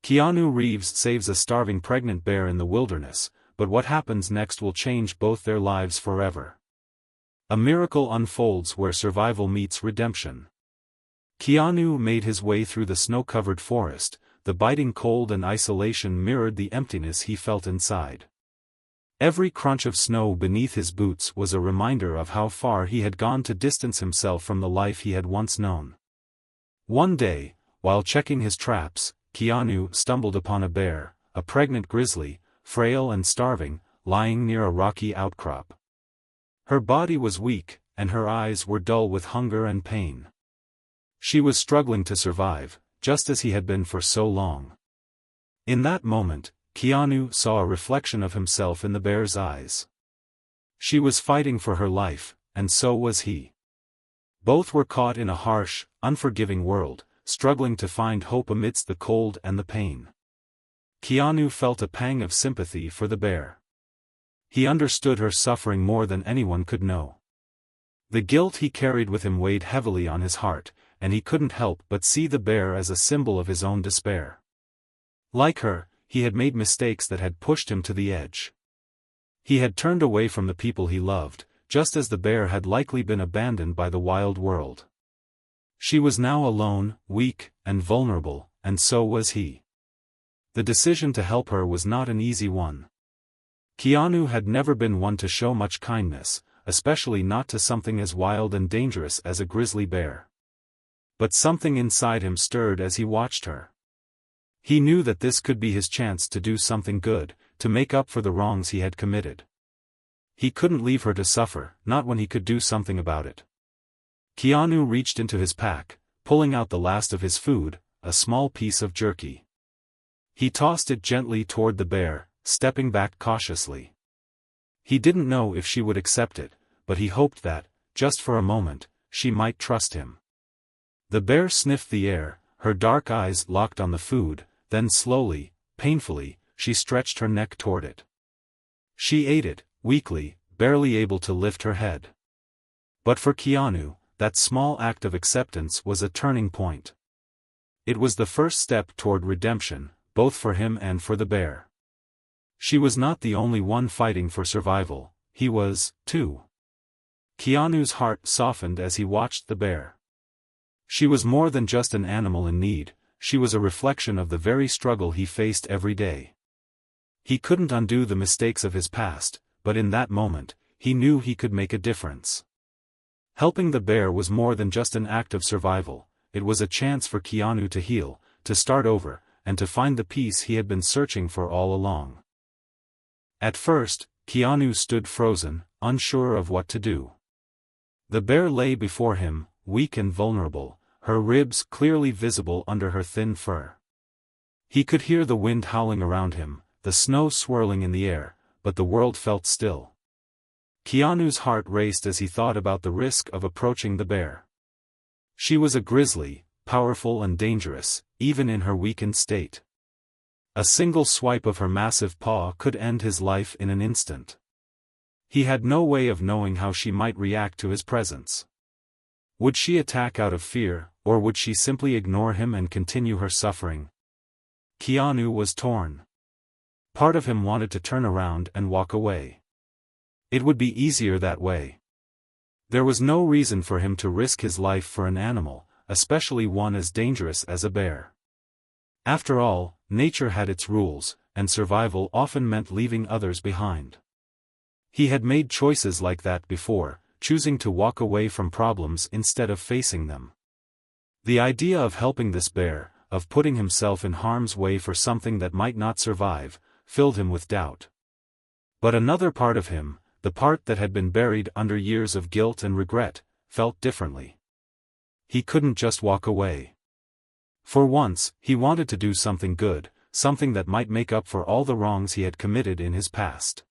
Keanu Reeves saves a starving pregnant bear in the wilderness, but what happens next will change both their lives forever. A miracle unfolds where survival meets redemption. Keanu made his way through the snow-covered forest. The biting cold and isolation mirrored the emptiness he felt inside. Every crunch of snow beneath his boots was a reminder of how far he had gone to distance himself from the life he had once known. One day, while checking his traps, Keanu stumbled upon a bear, a pregnant grizzly, frail and starving, lying near a rocky outcrop. Her body was weak, and her eyes were dull with hunger and pain. She was struggling to survive, just as he had been for so long. In that moment, Keanu saw a reflection of himself in the bear's eyes. She was fighting for her life, and so was he. Both were caught in a harsh, unforgiving world, struggling to find hope amidst the cold and the pain. Keanu felt a pang of sympathy for the bear. He understood her suffering more than anyone could know. The guilt he carried with him weighed heavily on his heart, and he couldn't help but see the bear as a symbol of his own despair. Like her, he had made mistakes that had pushed him to the edge. He had turned away from the people he loved, just as the bear had likely been abandoned by the wild world. She was now alone, weak, and vulnerable, and so was he. The decision to help her was not an easy one. Keanu had never been one to show much kindness, especially not to something as wild and dangerous as a grizzly bear. But something inside him stirred as he watched her. He knew that this could be his chance to do something good, to make up for the wrongs he had committed. He couldn't leave her to suffer, not when he could do something about it. Keanu reached into his pack, pulling out the last of his food, a small piece of jerky. He tossed it gently toward the bear, stepping back cautiously. He didn't know if she would accept it, but he hoped that, just for a moment, she might trust him. The bear sniffed the air, her dark eyes locked on the food, then slowly, painfully, she stretched her neck toward it. She ate it, weakly, barely able to lift her head. But for Keanu, that small act of acceptance was a turning point. It was the first step toward redemption, both for him and for the bear. She was not the only one fighting for survival, he was, too. Keanu's heart softened as he watched the bear. She was more than just an animal in need, she was a reflection of the very struggle he faced every day. He couldn't undo the mistakes of his past, but in that moment, he knew he could make a difference. Helping the bear was more than just an act of survival, it was a chance for Keanu to heal, to start over, and to find the peace he had been searching for all along. At first, Keanu stood frozen, unsure of what to do. The bear lay before him, weak and vulnerable, her ribs clearly visible under her thin fur. He could hear the wind howling around him, the snow swirling in the air, but the world felt still. Keanu's heart raced as he thought about the risk of approaching the bear. She was a grizzly, powerful and dangerous, even in her weakened state. A single swipe of her massive paw could end his life in an instant. He had no way of knowing how she might react to his presence. Would she attack out of fear, or would she simply ignore him and continue her suffering? Keanu was torn. Part of him wanted to turn around and walk away. It would be easier that way. There was no reason for him to risk his life for an animal, especially one as dangerous as a bear. After all, nature had its rules, and survival often meant leaving others behind. He had made choices like that before, choosing to walk away from problems instead of facing them. The idea of helping this bear, of putting himself in harm's way for something that might not survive, filled him with doubt. But another part of him, the part that had been buried under years of guilt and regret, felt differently. He couldn't just walk away. For once, he wanted to do something good, something that might make up for all the wrongs he had committed in his past.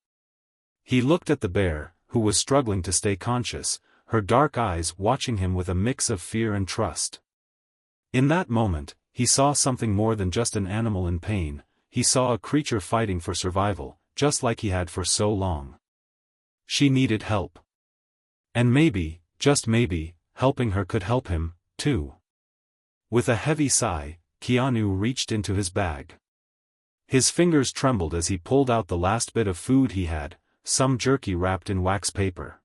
He looked at the bear, who was struggling to stay conscious, her dark eyes watching him with a mix of fear and trust. In that moment, he saw something more than just an animal in pain, he saw a creature fighting for survival, just like he had for so long. She needed help. And maybe, just maybe, helping her could help him, too. With a heavy sigh, Keanu reached into his bag. His fingers trembled as he pulled out the last bit of food he had, some jerky wrapped in wax paper.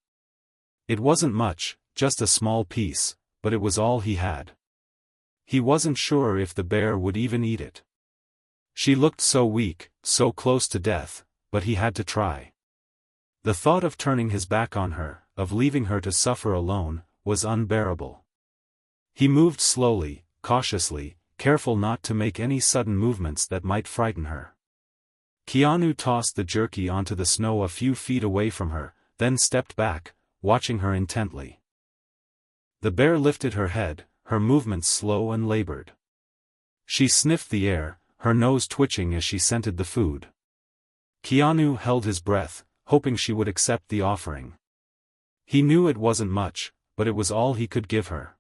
It wasn't much, just a small piece, but it was all he had. He wasn't sure if the bear would even eat it. She looked so weak, so close to death, but he had to try. The thought of turning his back on her, of leaving her to suffer alone, was unbearable. He moved slowly, cautiously, careful not to make any sudden movements that might frighten her. Keanu tossed the jerky onto the snow a few feet away from her, then stepped back, watching her intently. The bear lifted her head, her movements slow and labored. She sniffed the air, her nose twitching as she scented the food. Keanu held his breath, hoping she would accept the offering. He knew it wasn't much, but it was all he could give her.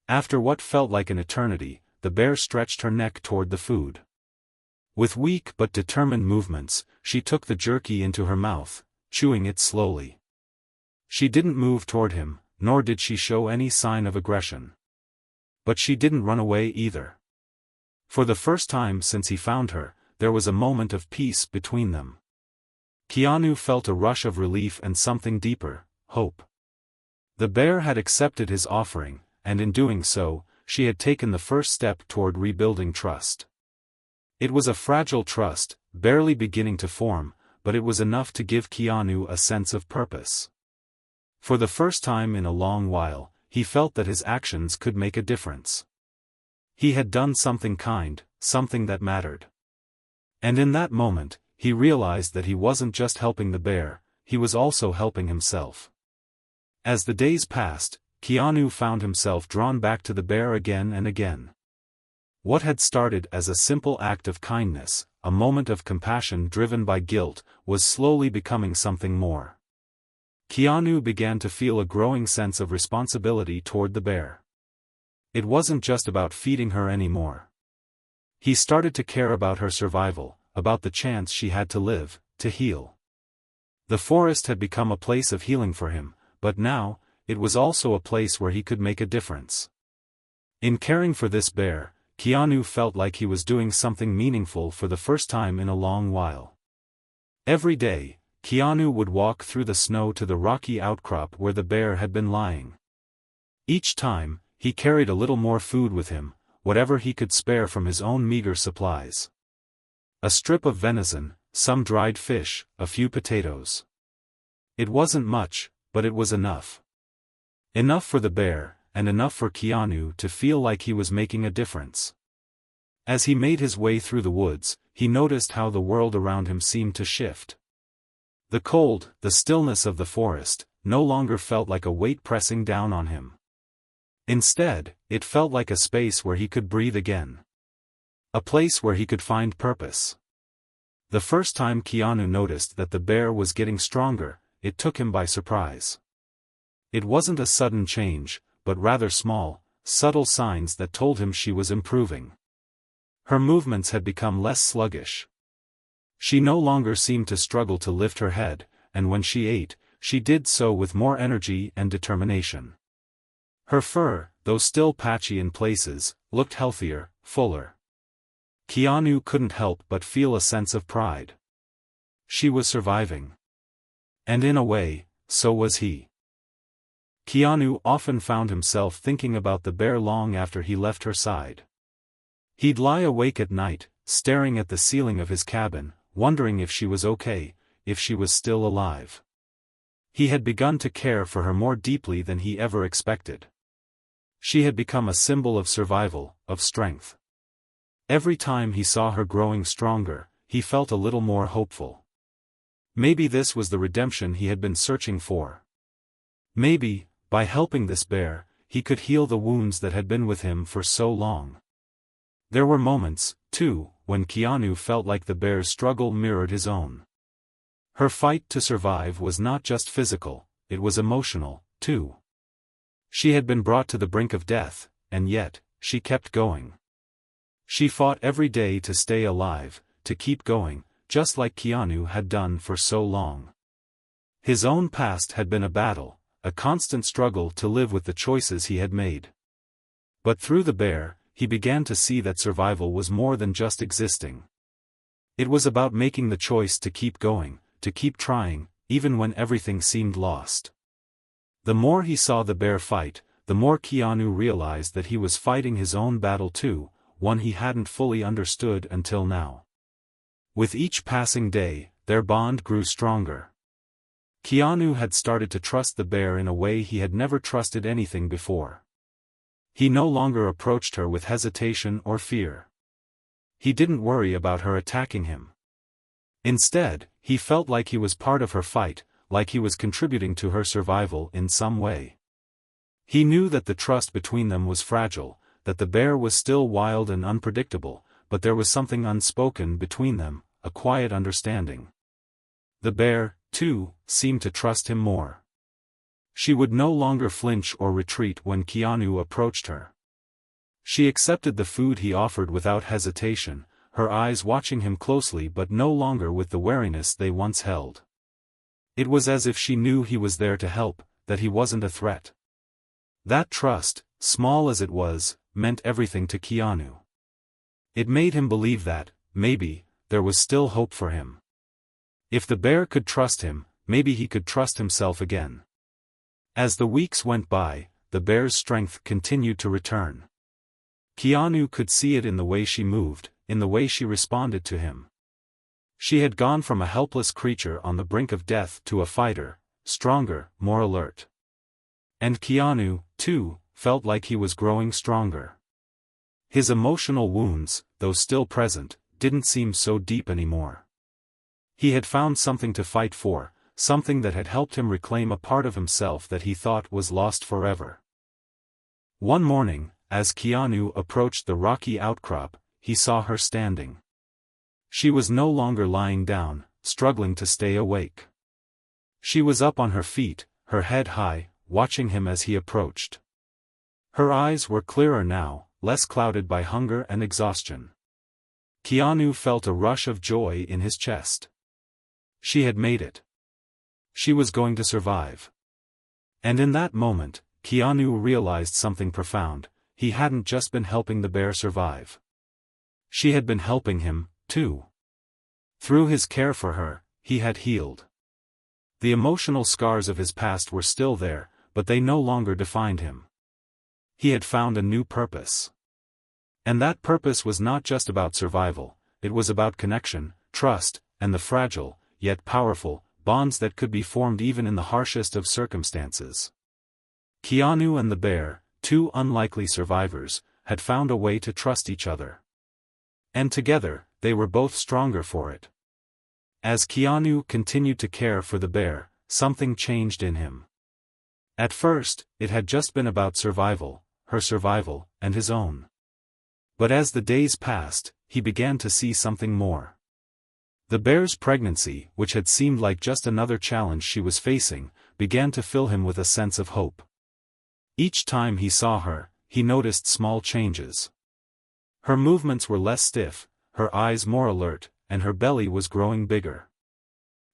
After what felt like an eternity, the bear stretched her neck toward the food. With weak but determined movements, she took the jerky into her mouth, chewing it slowly. She didn't move toward him, nor did she show any sign of aggression. But she didn't run away either. For the first time since he found her, there was a moment of peace between them. Keanu felt a rush of relief and something deeper, hope. The bear had accepted his offering, and in doing so, she had taken the first step toward rebuilding trust. It was a fragile trust, barely beginning to form, but it was enough to give Keanu a sense of purpose. For the first time in a long while, he felt that his actions could make a difference. He had done something kind, something that mattered. And in that moment, he realized that he wasn't just helping the bear, he was also helping himself. As the days passed, Keanu found himself drawn back to the bear again and again. What had started as a simple act of kindness, a moment of compassion driven by guilt, was slowly becoming something more. Keanu began to feel a growing sense of responsibility toward the bear. It wasn't just about feeding her anymore. He started to care about her survival, about the chance she had to live, to heal. The forest had become a place of healing for him, but now, it was also a place where he could make a difference. In caring for this bear, Keanu felt like he was doing something meaningful for the first time in a long while. Every day, Keanu would walk through the snow to the rocky outcrop where the bear had been lying. Each time, he carried a little more food with him, whatever he could spare from his own meager supplies. A strip of venison, some dried fish, a few potatoes. It wasn't much, but it was enough. Enough for the bear, and enough for Keanu to feel like he was making a difference. As he made his way through the woods, he noticed how the world around him seemed to shift. The cold, the stillness of the forest, no longer felt like a weight pressing down on him. Instead, it felt like a space where he could breathe again. A place where he could find purpose. The first time Keanu noticed that the bear was getting stronger, it took him by surprise. It wasn't a sudden change, but rather small, subtle signs that told him she was improving. Her movements had become less sluggish. She no longer seemed to struggle to lift her head, and when she ate, she did so with more energy and determination. Her fur, though still patchy in places, looked healthier, fuller. Keanu couldn't help but feel a sense of pride. She was surviving. And in a way, so was he. Keanu often found himself thinking about the bear long after he left her side. He'd lie awake at night, staring at the ceiling of his cabin, wondering if she was okay, if she was still alive. He had begun to care for her more deeply than he ever expected. She had become a symbol of survival, of strength. Every time he saw her growing stronger, he felt a little more hopeful. Maybe this was the redemption he had been searching for. Maybe, by helping this bear, he could heal the wounds that had been with him for so long. There were moments, too, when Keanu felt like the bear's struggle mirrored his own. Her fight to survive was not just physical, it was emotional, too. She had been brought to the brink of death, and yet, she kept going. She fought every day to stay alive, to keep going, just like Keanu had done for so long. His own past had been a battle, a constant struggle to live with the choices he had made. But through the bear, he began to see that survival was more than just existing. It was about making the choice to keep going, to keep trying, even when everything seemed lost. The more he saw the bear fight, the more Keanu realized that he was fighting his own battle too, one he hadn't fully understood until now. With each passing day, their bond grew stronger. Keanu had started to trust the bear in a way he had never trusted anything before. He no longer approached her with hesitation or fear. He didn't worry about her attacking him. Instead, he felt like he was part of her fight, like he was contributing to her survival in some way. He knew that the trust between them was fragile, that the bear was still wild and unpredictable, but there was something unspoken between them, a quiet understanding. The bear, too, seemed to trust him more. She would no longer flinch or retreat when Keanu approached her. She accepted the food he offered without hesitation, her eyes watching him closely but no longer with the wariness they once held. It was as if she knew he was there to help, that he wasn't a threat. That trust, small as it was, meant everything to Keanu. It made him believe that, maybe, there was still hope for him. If the bear could trust him, maybe he could trust himself again. As the weeks went by, the bear's strength continued to return. Keanu could see it in the way she moved, in the way she responded to him. She had gone from a helpless creature on the brink of death to a fighter, stronger, more alert. And Keanu, too, felt like he was growing stronger. His emotional wounds, though still present, didn't seem so deep anymore. He had found something to fight for, something that had helped him reclaim a part of himself that he thought was lost forever. One morning, as Keanu approached the rocky outcrop, he saw her standing. She was no longer lying down, struggling to stay awake. She was up on her feet, her head high, watching him as he approached. Her eyes were clearer now, less clouded by hunger and exhaustion. Keanu felt a rush of joy in his chest. She had made it. She was going to survive. And in that moment, Keanu realized something profound: he hadn't just been helping the bear survive. She had been helping him, too. Through his care for her, he had healed. The emotional scars of his past were still there, but they no longer defined him. He had found a new purpose. And that purpose was not just about survival, it was about connection, trust, and the fragile, yet powerful, bonds that could be formed even in the harshest of circumstances. Keanu and the bear, two unlikely survivors, had found a way to trust each other. And together, they were both stronger for it. As Keanu continued to care for the bear, something changed in him. At first, it had just been about survival, her survival, and his own. But as the days passed, he began to see something more. The bear's pregnancy, which had seemed like just another challenge she was facing, began to fill him with a sense of hope. Each time he saw her, he noticed small changes. Her movements were less stiff, her eyes more alert, and her belly was growing bigger.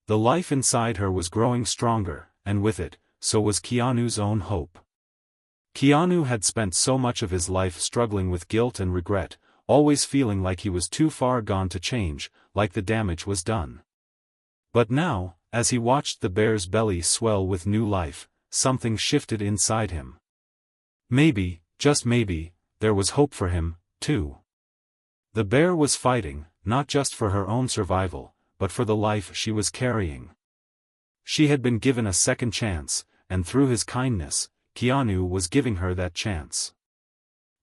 The life inside her was growing stronger, and with it, so was Keanu's own hope. Keanu had spent so much of his life struggling with guilt and regret, always feeling like he was too far gone to change, like the damage was done. But now, as he watched the bear's belly swell with new life, something shifted inside him. Maybe, just maybe, there was hope for him, too. The bear was fighting, not just for her own survival, but for the life she was carrying. She had been given a second chance, and through his kindness, Keanu was giving her that chance.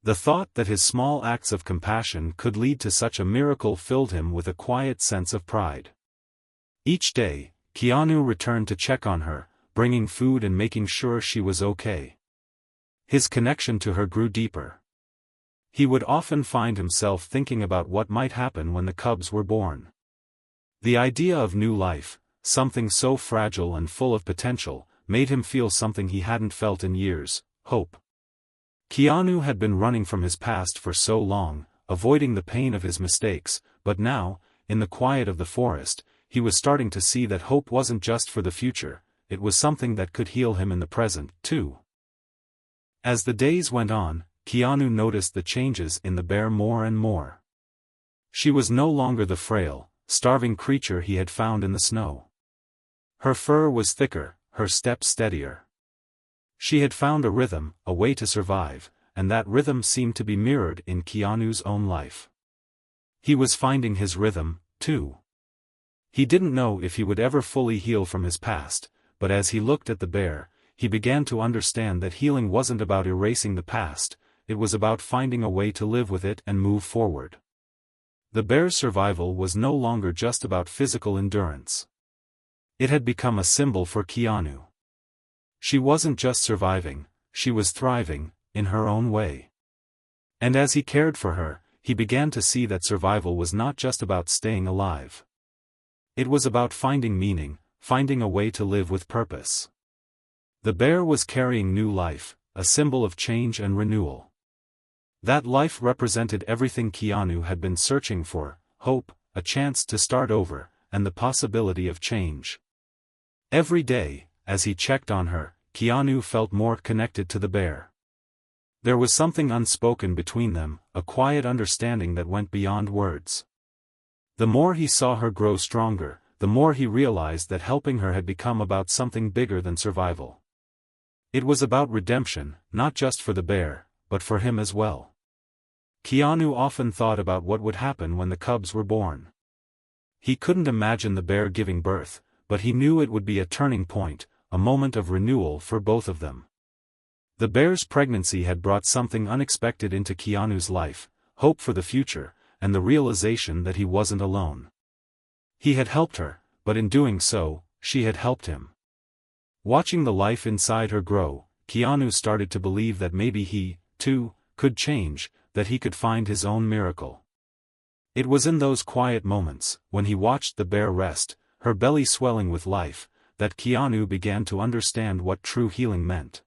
The thought that his small acts of compassion could lead to such a miracle filled him with a quiet sense of pride. Each day, Keanu returned to check on her, bringing food and making sure she was okay. His connection to her grew deeper. He would often find himself thinking about what might happen when the cubs were born. The idea of new life, something so fragile and full of potential, made him feel something he hadn't felt in years: hope. Keanu had been running from his past for so long, avoiding the pain of his mistakes, but now, in the quiet of the forest, he was starting to see that hope wasn't just for the future, it was something that could heal him in the present, too. As the days went on, Keanu noticed the changes in the bear more and more. She was no longer the frail, starving creature he had found in the snow. Her fur was thicker, her steps steadier. She had found a rhythm, a way to survive, and that rhythm seemed to be mirrored in Keanu's own life. He was finding his rhythm, too. He didn't know if he would ever fully heal from his past, but as he looked at the bear, he began to understand that healing wasn't about erasing the past, it was about finding a way to live with it and move forward. The bear's survival was no longer just about physical endurance. It had become a symbol for Keanu. She wasn't just surviving, she was thriving, in her own way. And as he cared for her, he began to see that survival was not just about staying alive. It was about finding meaning, finding a way to live with purpose. The bear was carrying new life, a symbol of change and renewal. That life represented everything Keanu had been searching for: hope, a chance to start over, and the possibility of change. Every day, as he checked on her, Keanu felt more connected to the bear. There was something unspoken between them, a quiet understanding that went beyond words. The more he saw her grow stronger, the more he realized that helping her had become about something bigger than survival. It was about redemption, not just for the bear, but for him as well. Keanu often thought about what would happen when the cubs were born. He couldn't imagine the bear giving birth, but he knew it would be a turning point, a moment of renewal for both of them. The bear's pregnancy had brought something unexpected into Keanu's life: hope for the future, and the realization that he wasn't alone. He had helped her, but in doing so, she had helped him. Watching the life inside her grow, Keanu started to believe that maybe he, too, could change, that he could find his own miracle. It was in those quiet moments, when he watched the bear rest, her belly swelling with life, that Keanu began to understand what true healing meant.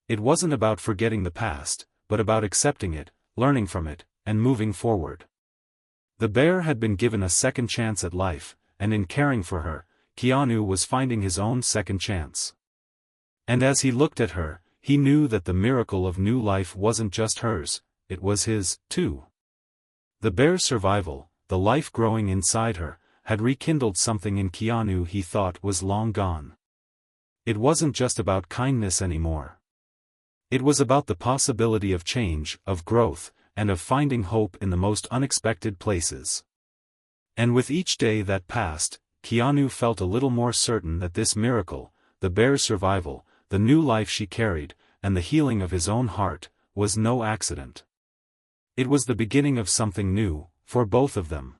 It wasn't about forgetting the past, but about accepting it, learning from it, and moving forward. The bear had been given a second chance at life, and in caring for her, Keanu was finding his own second chance. And as he looked at her, he knew that the miracle of new life wasn't just hers, it was his, too. The bear's survival, the life growing inside her, had rekindled something in Keanu he thought was long gone. It wasn't just about kindness anymore. It was about the possibility of change, of growth, and of finding hope in the most unexpected places. And with each day that passed, Keanu felt a little more certain that this miracle, the bear's survival, the new life she carried, and the healing of his own heart, was no accident. It was the beginning of something new, for both of them.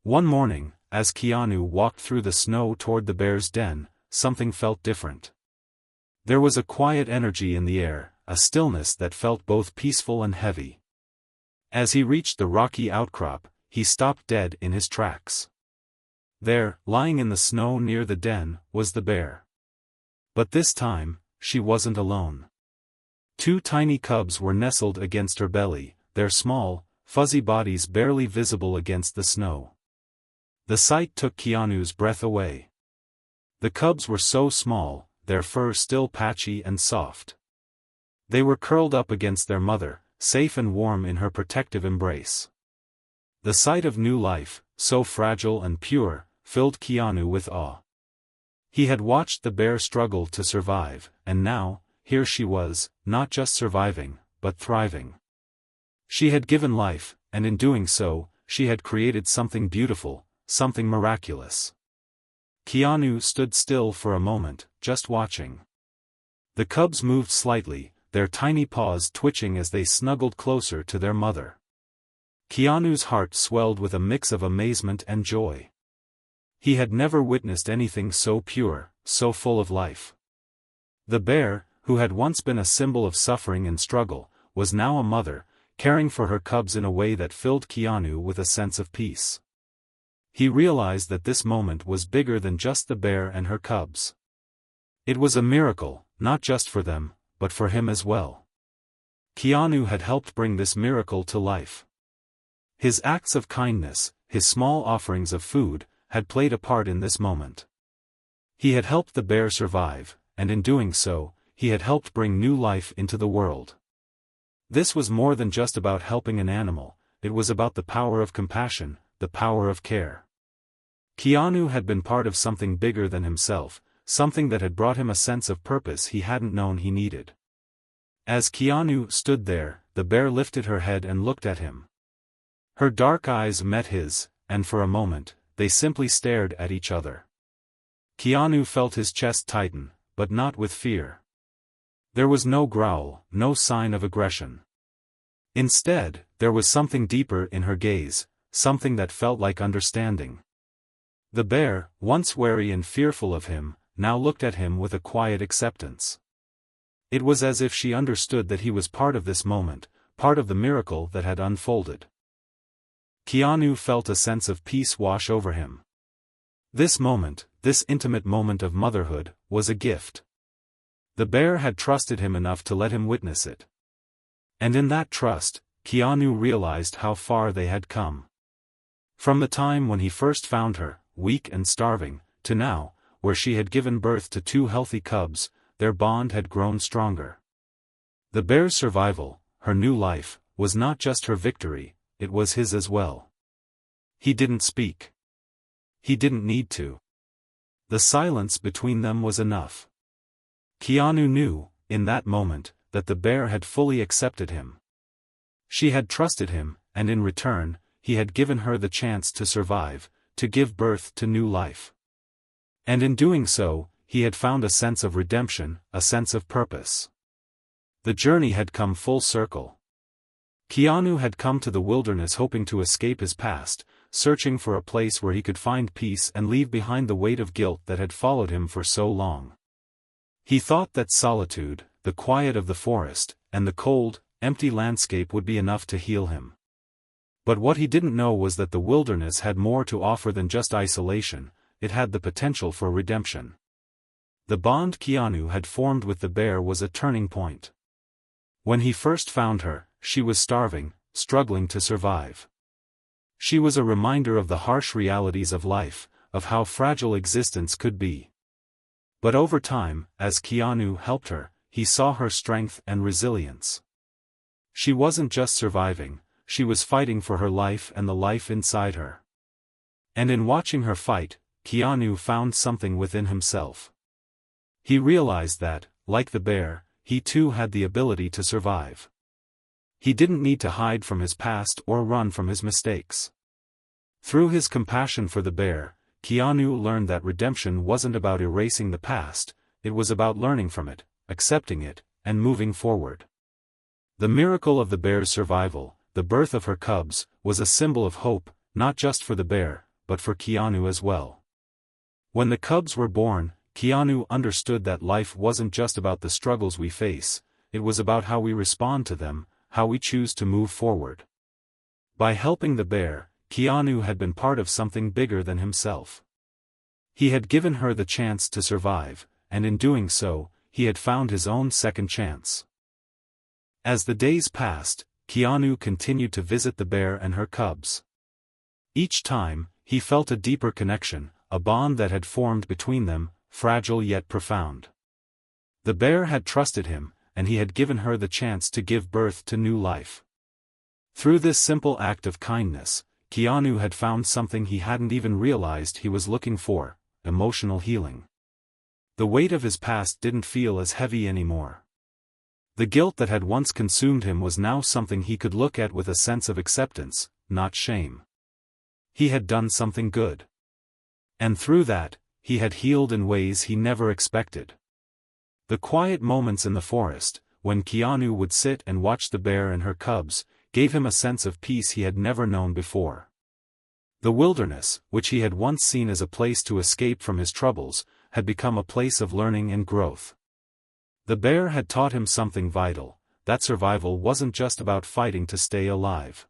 One morning, as Keanu walked through the snow toward the bear's den, something felt different. There was a quiet energy in the air, a stillness that felt both peaceful and heavy. As he reached the rocky outcrop, he stopped dead in his tracks. There, lying in the snow near the den, was the bear. But this time, she wasn't alone. Two tiny cubs were nestled against her belly, their small, fuzzy bodies barely visible against the snow. The sight took Keanu's breath away. The cubs were so small, their fur still patchy and soft. They were curled up against their mother, safe and warm in her protective embrace. The sight of new life, so fragile and pure, filled Keanu with awe. He had watched the bear struggle to survive, and now, here she was, not just surviving, but thriving. She had given life, and in doing so, she had created something beautiful, something miraculous. Keanu stood still for a moment, just watching. The cubs moved slightly, their tiny paws twitching as they snuggled closer to their mother. Keanu's heart swelled with a mix of amazement and joy. He had never witnessed anything so pure, so full of life. The bear, who had once been a symbol of suffering and struggle, was now a mother, caring for her cubs in a way that filled Keanu with a sense of peace. He realized that this moment was bigger than just the bear and her cubs. It was a miracle, not just for them, but for him as well. Keanu had helped bring this miracle to life. His acts of kindness, his small offerings of food, had played a part in this moment. He had helped the bear survive, and in doing so, he had helped bring new life into the world. This was more than just about helping an animal, it was about the power of compassion, the power of care. Keanu had been part of something bigger than himself, something that had brought him a sense of purpose he hadn't known he needed. As Keanu stood there, the bear lifted her head and looked at him. Her dark eyes met his, and for a moment, they simply stared at each other. Keanu felt his chest tighten, but not with fear. There was no growl, no sign of aggression. Instead, there was something deeper in her gaze, something that felt like understanding. The bear, once wary and fearful of him, now looked at him with a quiet acceptance. It was as if she understood that he was part of this moment, part of the miracle that had unfolded. Keanu felt a sense of peace wash over him. This moment, this intimate moment of motherhood, was a gift. The bear had trusted him enough to let him witness it. And in that trust, Keanu realized how far they had come. From the time when he first found her, weak and starving, to now, where she had given birth to 2 healthy cubs, their bond had grown stronger. The bear's survival, her new life, was not just her victory, it was his as well. He didn't speak. He didn't need to. The silence between them was enough. Keanu knew, in that moment, that the bear had fully accepted him. She had trusted him, and in return, he had given her the chance to survive, to give birth to new life. And in doing so, he had found a sense of redemption, a sense of purpose. The journey had come full circle. Keanu had come to the wilderness hoping to escape his past, searching for a place where he could find peace and leave behind the weight of guilt that had followed him for so long. He thought that solitude, the quiet of the forest, and the cold, empty landscape would be enough to heal him. But what he didn't know was that the wilderness had more to offer than just isolation, it had the potential for redemption. The bond Keanu had formed with the bear was a turning point. When he first found her, she was starving, struggling to survive. She was a reminder of the harsh realities of life, of how fragile existence could be. But over time, as Keanu helped her, he saw her strength and resilience. She wasn't just surviving, she was fighting for her life and the life inside her. And in watching her fight, Keanu found something within himself. He realized that, like the bear, he too had the ability to survive. He didn't need to hide from his past or run from his mistakes. Through his compassion for the bear, Keanu learned that redemption wasn't about erasing the past, it was about learning from it, accepting it, and moving forward. The miracle of the bear's survival, the birth of her cubs, was a symbol of hope, not just for the bear, but for Keanu as well. When the cubs were born, Keanu understood that life wasn't just about the struggles we face, it was about how we respond to them, how we choose to move forward. By helping the bear, Keanu had been part of something bigger than himself. He had given her the chance to survive, and in doing so, he had found his own second chance. As the days passed, Keanu continued to visit the bear and her cubs. Each time, he felt a deeper connection, a bond that had formed between them, fragile yet profound. The bear had trusted him, and he had given her the chance to give birth to new life. Through this simple act of kindness, Keanu had found something he hadn't even realized he was looking for: emotional healing. The weight of his past didn't feel as heavy anymore. The guilt that had once consumed him was now something he could look at with a sense of acceptance, not shame. He had done something good. And through that, he had healed in ways he never expected. The quiet moments in the forest, when Keanu would sit and watch the bear and her cubs, gave him a sense of peace he had never known before. The wilderness, which he had once seen as a place to escape from his troubles, had become a place of learning and growth. The bear had taught him something vital, that survival wasn't just about fighting to stay alive.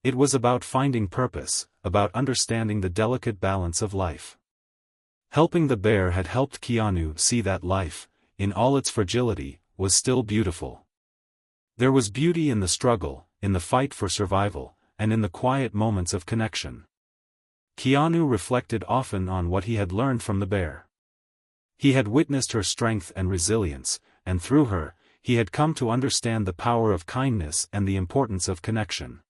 It was about finding purpose, about understanding the delicate balance of life. Helping the bear had helped Keanu see that life, in all its fragility, was still beautiful. There was beauty in the struggle, in the fight for survival, and in the quiet moments of connection. Keanu reflected often on what he had learned from the bear. He had witnessed her strength and resilience, and through her, he had come to understand the power of kindness and the importance of connection.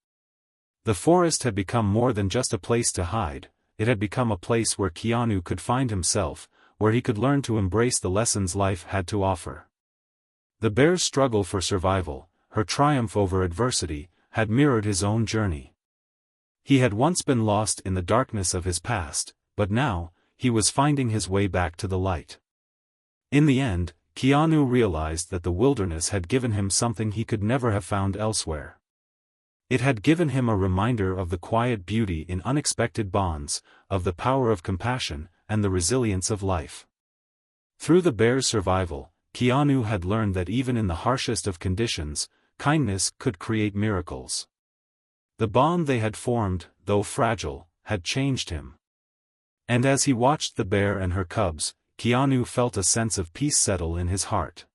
The forest had become more than just a place to hide, it had become a place where Keanu could find himself, where he could learn to embrace the lessons life had to offer. The bear's struggle for survival, her triumph over adversity, had mirrored his own journey. He had once been lost in the darkness of his past, but now, he was finding his way back to the light. In the end, Keanu realized that the wilderness had given him something he could never have found elsewhere. It had given him a reminder of the quiet beauty in unexpected bonds, of the power of compassion, and the resilience of life. Through the bear's survival, Keanu had learned that even in the harshest of conditions, kindness could create miracles. The bond they had formed, though fragile, had changed him. And as he watched the bear and her cubs, Keanu felt a sense of peace settle in his heart.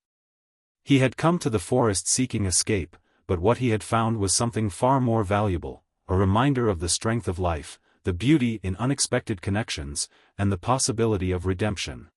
He had come to the forest seeking escape, but what he had found was something far more valuable, a reminder of the strength of life, the beauty in unexpected connections, and the possibility of redemption.